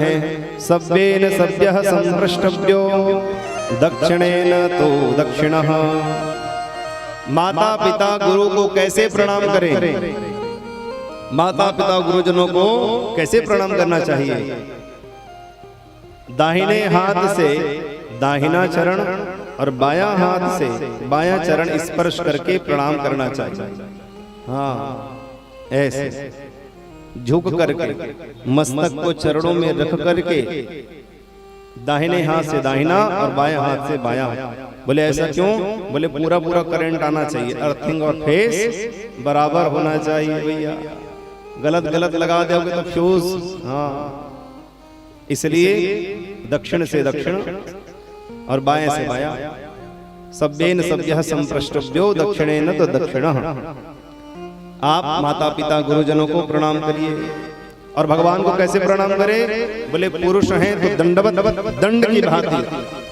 सव्येन सव्यः संप्रष्टव्यो दक्षिणेन तो दक्षिणः। माता पिता गुरु को कैसे प्रणाम करें? माता पिता गुरुजनों को कैसे प्रणाम करना चाहिए? दाहिने हाथ से दाहिना चरण और बायां हाथ से बायां चरण स्पर्श करके प्रणाम करना चाहिए। हाँ, ऐसे झुक करके मस्तक को चरणों में रख करके दाहिने हाथ से दाहिना और बाएं हाथ से बायां। बोले ऐसा क्यों? बोले पूरा पूरा करंट आना चाहिए, अर्थिंग और फेस बराबर होना चाहिए भैया। गलत गलत लगा दोगे तो फ्यूज। हाँ, इसलिए दक्षिण से दक्षिण और बाएं से बायां। सव्येन सव्यः संप्रष्टव्यो दक्षिणेन तो दक्षिणः। आप माता पिता गुरुजनों को प्रणाम करिए। और भगवान को कैसे प्रणाम करें? बोले पुरुष हैं तो दंडवत दंड की भांति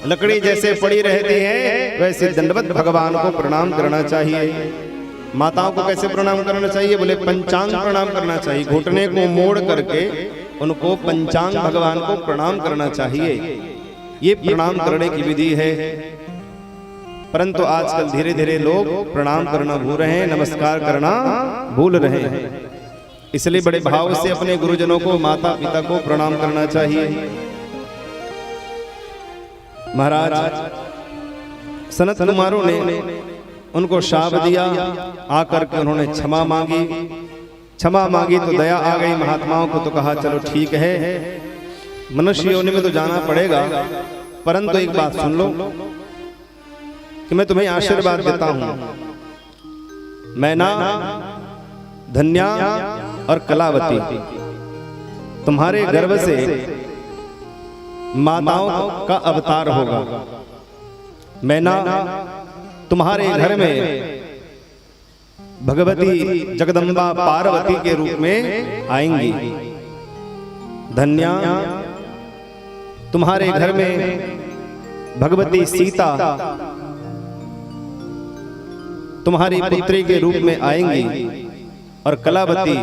लकड़ी जैसे पड़ी रहती है वैसे दंडवत भगवान को प्रणाम करना चाहिए। माताओं को कैसे प्रणाम करना चाहिए? बोले पंचांग प्रणाम करना चाहिए। घुटने को मोड़ करके उनको पंचांग भगवान को प्रणाम करना चाहिए। ये प्रणाम करने की विधि है। परंतु आजकल धीरे धीरे लोग प्रणाम करना भूल रहे हैं, नमस्कार करना भूल रहे हैं। इसलिए बड़े भाव से अपने गुरुजनों को माता पिता को प्रणाम करना चाहिए। महाराज सनत कुमारों ने उनको शाप दिया, आकर के उन्होंने क्षमा मांगी। क्षमा मांगी तो दया आ गई महात्माओं को, तो कहा चलो ठीक है, मनुष्य योनि में तो जाना पड़ेगा, परंतु एक बात सुन लो कि मैं तुम्हें आशीर्वाद देता हूं। मैना, धन्या और कलावती तुम्हारे गर्भ से माताओं का अवतार होगा। मैना तुम्हारे घर में भगवती जगदम्बा पार्वती के रूप में आएंगी। धन्या तुम्हारे घर में भगवती सीता तुम्हारी पुत्री के रूप में आएंगी। और कलावती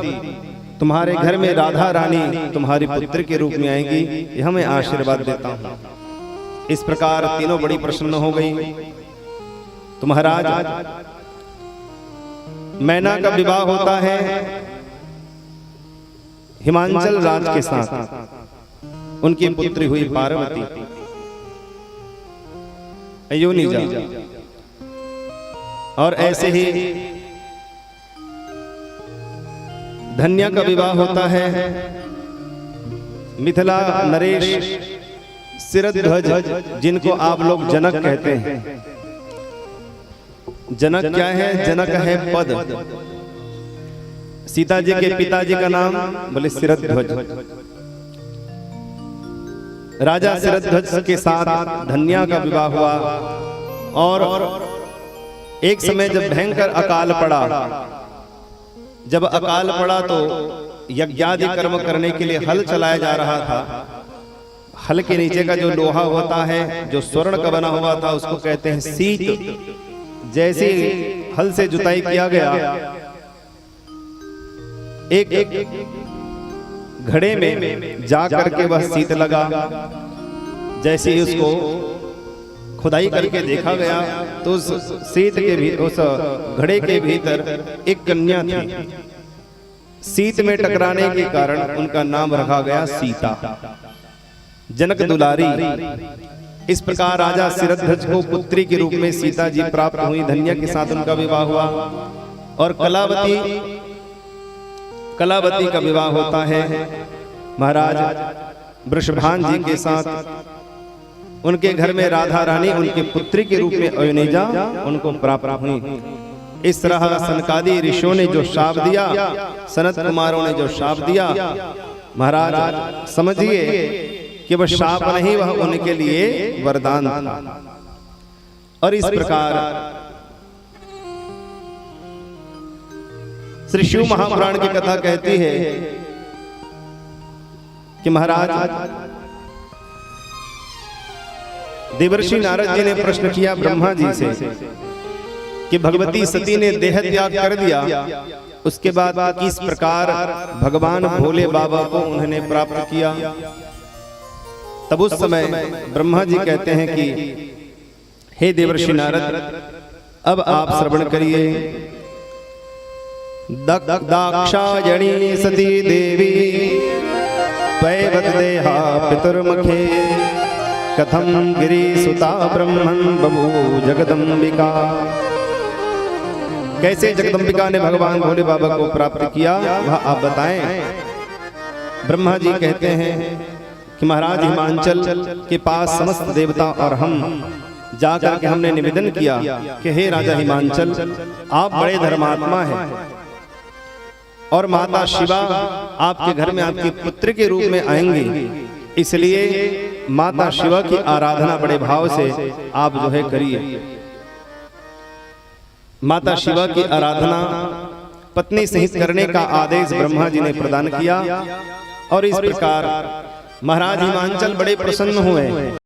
तुम्हारे घर में राधा रानी तुम्हारी पुत्री के रूप में आएंगी। यह मैं आशीर्वाद देता हूं। इस प्रकार तीनों बड़ी प्रसन्न हो गई। तो महाराज मैना का विवाह होता है हिमांचल राज के साथ। उनकी पुत्री हुई पार्वती। अयोनिजा। और ऐसे ही धन्या का विवाह होता है मिथिला नरेश शिरध्वज, जिनको आप लोग जनक कहते हैं। जनक क्या है? जनक है पद। सीता जी के पिताजी का नाम बोले शिरध्वज। राजा शिरध्वज के साथ धन्या का विवाह हुआ। और एक समय जब भयंकर अकाल पड़ा, जब अकाल पड़ा तो यज्ञादि कर्म करने के लिए हल चलाया जा रहा था। हल के नीचे का जो लोहा होता है, जो स्वर्ण का बना हुआ था, उसको कहते हैं सीत। जैसे हल से जुताई किया गया, एक घड़े में जा करके वह सीत लगा। जैसे ही उसको खुदाई करके देखा गया तो उस सीत के भी उस घड़े के भीतर एक कन्या थी। सीत में टकराने के कारण उनका नाम रखा गया सीता, जनक दुलारी। इस प्रकार राजा शिरध्वज को पुत्री के रूप में सीता जी प्राप्त हुई। धन्या के साथ उनका विवाह हुआ। और कलावती का विवाह होता है महाराज वृषभान जी के साथ। उनके घर में राधा रानी उनके पुत्री के रूप में अयोनिजा उनको प्राप्त हुई। इस तरह सनकादि ऋषियों ने जो शाप दिया, सनत कुमारों ने जो शाप दिया, महाराज समझिए कि वह शाप नहीं, वह उनके लिए वरदान था। और इस प्रकार श्री शिव महापुराण की कथा कहती है कि महाराज देवर्षि नारद जी ने प्रश्न किया ब्रह्मा जी से कि भगवती सती ने देह त्याग कर दिया, उसके बाद किस प्रकार भगवान भोले बाबा को उन्होंने प्राप्त किया। तब उस समय ब्रह्मा जी कहते हैं कि हे देवर्षि नारद, अब आप श्रवण करिए। दाक्षायणी सती देवी पैवत देहा पितुर्मुखे कथम गिरिसुता ब्रह्मन् बभूव जगदम्बिका। कैसे जगदम्बिका ने भगवान भोले बाबा को प्राप्त किया वह आप बताएं। ब्रह्मा जी कहते हैं कि महाराज हिमांचल के पास समस्त देवता और हम जाकर के हमने निवेदन किया कि हे राजा हिमांचल, आप बड़े धर्मात्मा हैं और माता शिवा आपके घर में आपकी पुत्र के रूप में आएंगी, इसलिए माता शिवा की आराधना बड़े भाव से आप जो है करिए। माता शिवा की आराधना पत्नी सहित करने का आदेश ब्रह्मा जी ने प्रदान किया और इस प्रकार महाराज हिमांचल बड़े प्रसन्न हुए।